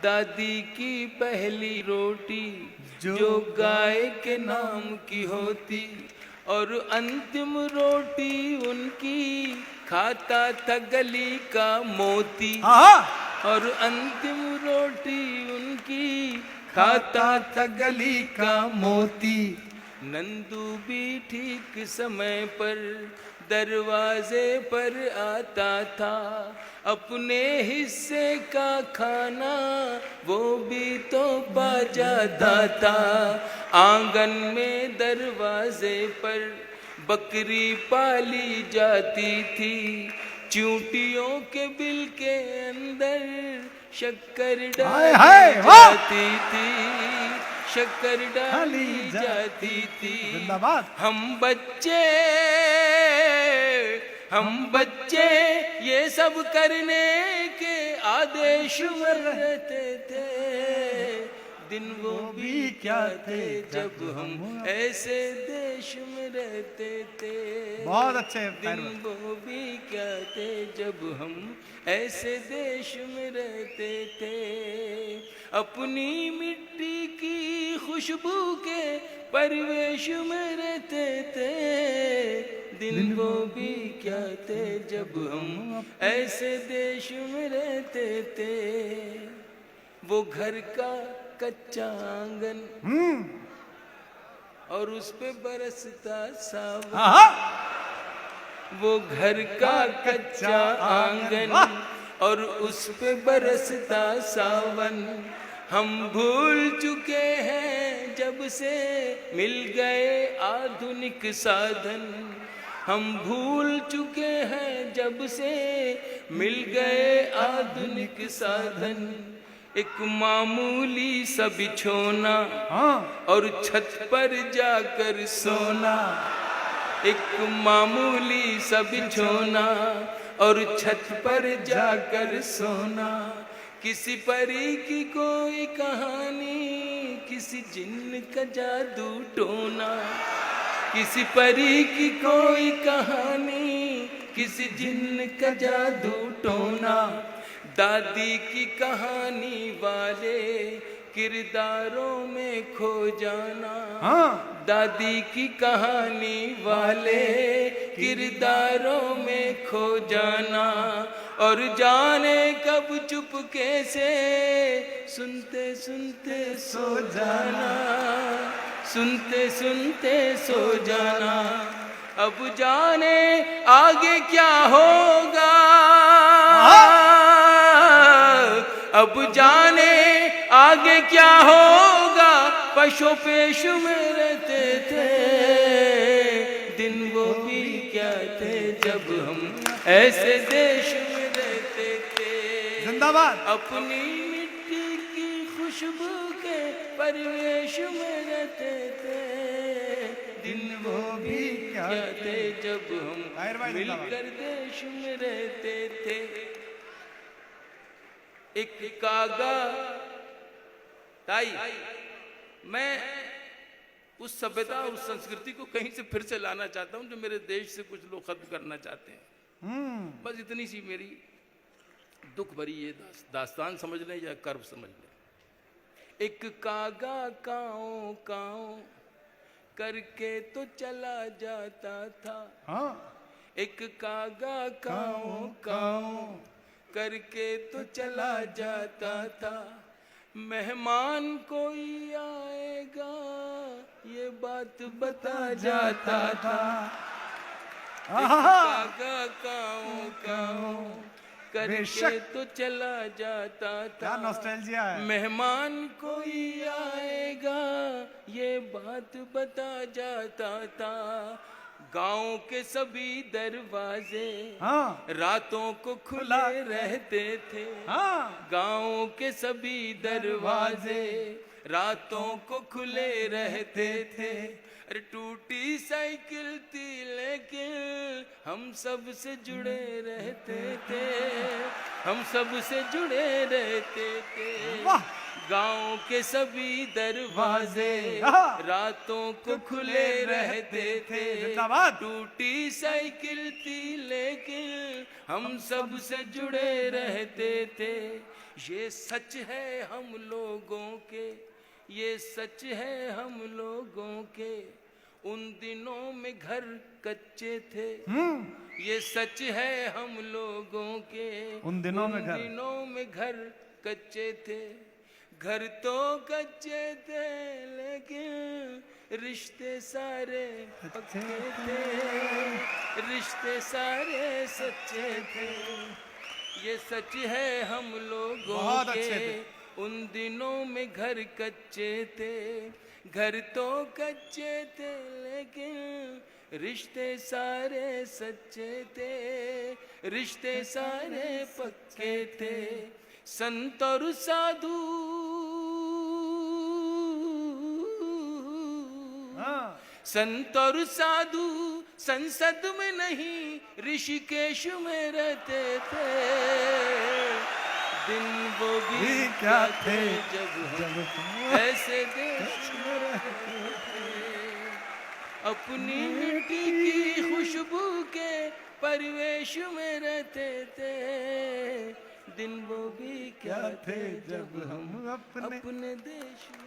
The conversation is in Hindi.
दादी की पहली रोटी जो गाय के नाम की होती, और अंतिम रोटी उनकी खाता था गली का मोती। और अंतिम रोटी उनकी खाता था गली का मोती। नंदू भी ठीक समय पर दरवाजे पर आता था, अपने हिस्से का खाना वो भी तो पा जाता था। आंगन में दरवाजे पर बकरी पाली जाती थी, चूंटियों के बिल के अंदर शक्कर डाली जाती थी, शक्कर डाली जाती थी। हम बच्चे ये सब करने के आदेश में रहते थे। दिन वो भी क्या थे जब हम ऐसे देश में रहते थे। बहुत अच्छे। दिन वो भी क्या थे जब हम ऐसे देश में रहते थे। अपनी मिट्टी की खुशबू के परिवेश में रहते थे। दिन वो भी क्या थे जब हम ऐसे देश में रहते थे। वो घर का कच्चा आंगन और उस पे बरसता सावन। वो घर का कच्चा आंगन और उस पे बरसता सावन। हम भूल चुके हैं जब से मिल गए आधुनिक साधन। हम भूल चुके हैं जब से मिल गए आधुनिक साधन। एक मामूली सा बिछोना और छत पर जाकर सोना। एक मामूली सा बिछोना और छत पर जाकर सोना। किसी परी की कोई कहानी, किसी जिन्न का जादू टोना। किसी परी की कोई कहानी, किसी जिन्न का जादू टोना। दादी की कहानी वाले किरदारों में खो जाना। दादी की कहानी वाले किरदारों में खो जाना। और जाने कब चुपके से सुनते सुनते सो जाना। सुनते सुनते सो जाना। अब जाने आगे क्या होगा। अब जाने आगे क्या होगा। पशु पेश में रहते थे। दिन वो भी क्या थे जब हम ऐसे देश में रहते थे। जिंदाबाद। अपनी मिट्टी की खुशबू के परिवेश में रहते थे। दिन वो भी क्या थे जब हम मिलकर देश में रहते थे। एक कागा ताई, मैं उस सभ्यता उस संस्कृति को कहीं से फिर से लाना चाहता हूं जो मेरे देश से कुछ लोग खत्म करना चाहते हैं। बस इतनी सी मेरी दुख भरी ये दास्तान समझ लें या कर्व समझ लें। एक कागा काओ काओ करके तो चला जाता था। एक कागा काओ काओ करके तो चला जाता था। मेहमान कोई आएगा ये बात बता जाता था। कागा काओ काओ करके तो चला जाता था। नॉस्टैल्जिया है। मेहमान कोई आएगा ये बात बता जाता था। गांव के सभी दरवाजे रातों को खुले रहते थे। गांव के सभी दरवाजे रातों को खुले रहते थे। अरे टूटी साइकिल थी लेकिन हम सब से जुड़े रहते थे। हम सब से जुड़े रहते थे। गांव के सभी दरवाजे हाँ। रातों को खुले रहते थे। जिंदाबाद। टूटी साइकिल थी लेकिन हम सब से जुड़े रहते थे। ये सच है हम लोगों के, ये सच है हम लोगों के। उन दिनों में घर कच्चे थे, ये सच है हम लोगों के। उन दिनों में घर। दिनों में घर कच्चे थे। घर तो कच्चे थे लेकिन रिश्ते सारे पक्के थे, रिश्ते सारे सच्चे थे। ये सच है हम लोगों बहुत के। अच्छे थे। उन दिनों में घर कच्चे थे। घर तो कच्चे थे लेकिन रिश्ते सारे सच्चे थे, रिश्ते सारे पक्के थे। संत और साधु हाँ। संत और साधु संसद में नहीं ऋषिकेश में रहते थे। दिन वो भी क्या थे जब हम ऐसे देश में रहते थे। अपनी मिट्टी की खुशबू के परिवेश में रहते थे। दिन वो भी क्या थे जब हम अपने देश में।